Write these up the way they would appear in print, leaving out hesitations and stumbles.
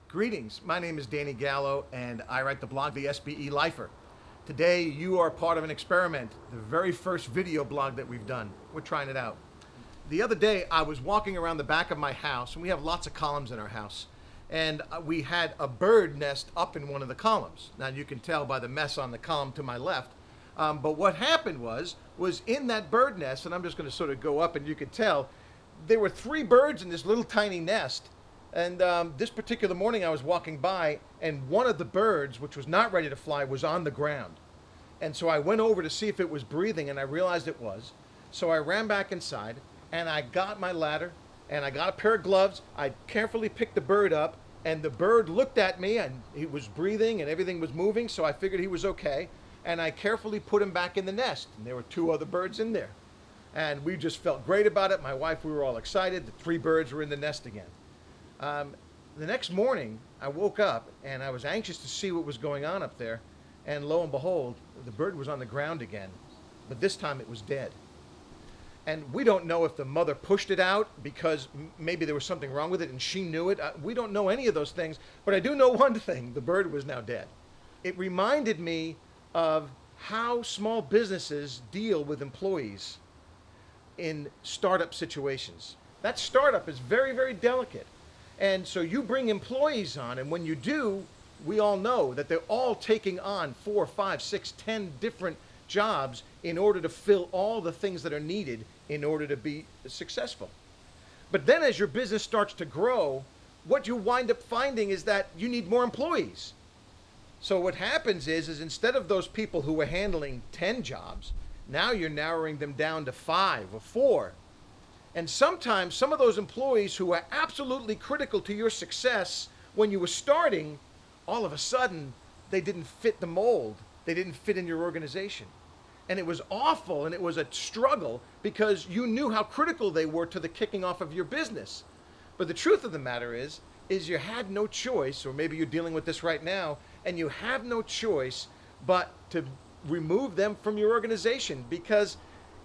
Greetings, my name is Danny Gallo and I write the blog The SBE Lifer. Today you are part of an experiment, the very first video blog that we've done. We're trying it out. The other day I was walking around the back of my house, and we have lots of columns in our house, and we had a bird nest up in one of the columns. Now you can tell by the mess on the column to my left, but what happened was in that bird nest, and I'm just going to sort of go up and you could tell, there were 3 birds in this little tiny nest. And this particular morning I was walking by, and one of the birds, which was not ready to fly, was on the ground. And so I went over to see if it was breathing, and I realized it was. So I ran back inside, and I got my ladder, and I got a pair of gloves. I carefully picked the bird up, and the bird looked at me, and he was breathing, and everything was moving, so I figured he was okay. And I carefully put him back in the nest, and there were 2 other birds in there. And we just felt great about it. My wife, we were all excited. The 3 birds were in the nest again. The next morning, I woke up and I was anxious to see what was going on up there, and lo and behold, the bird was on the ground again, but this time it was dead. And we don't know if the mother pushed it out because maybe there was something wrong with it and she knew it. We don't know any of those things, but I do know one thing: the bird was now dead. It reminded me of how small businesses deal with employees in startup situations. That startup is very, very delicate. And so you bring employees on, and when you do, we all know that they're all taking on 4, 5, 6, 10 different jobs in order to fill all the things that are needed in order to be successful. But then as your business starts to grow, what you wind up finding is that you need more employees. So what happens is instead of those people who were handling 10 jobs, now you're narrowing them down to 5 or 4. And sometimes some of those employees who are absolutely critical to your success when you were starting, all of a sudden, they didn't fit the mold. They didn't fit in your organization. And it was awful, and it was a struggle because you knew how critical they were to the kicking off of your business. But the truth of the matter is you had no choice, or maybe you're dealing with this right now, and you have no choice but to remove them from your organization, because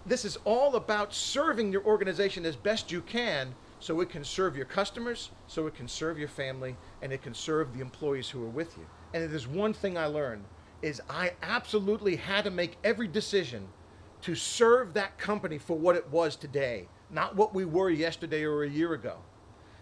this is all about serving your organization as best you can so it can serve your customers, so it can serve your family, and it can serve the employees who are with you. And there's one thing I learned, is I absolutely had to make every decision to serve that company for what it was today, not what we were yesterday or a year ago.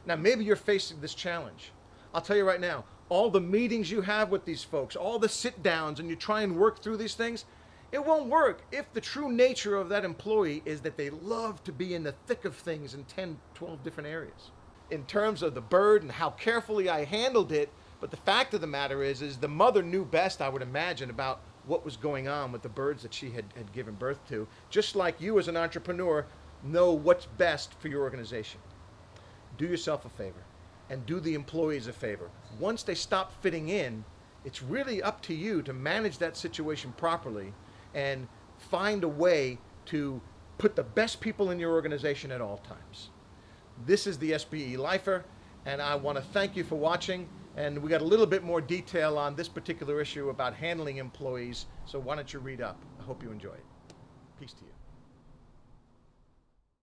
Now maybe you're facing this challenge. I'll tell you right now, all the meetings you have with these folks, all the sit downs, and you try and work through these things, it won't work if the true nature of that employee is that they love to be in the thick of things in 10, 12 different areas. In terms of the bird and how carefully I handled it, but the fact of the matter is the mother knew best, I would imagine, about what was going on with the birds that she had given birth to, just like you as an entrepreneur know what's best for your organization. Do yourself a favor and do the employees a favor. Once they stop fitting in, it's really up to you to manage that situation properly and find a way to put the best people in your organization at all times. This is the SBE Lifer, and I want to thank you for watching. And we got a little bit more detail on this particular issue about handling employees, so why don't you read up? I hope you enjoy it. Peace to you.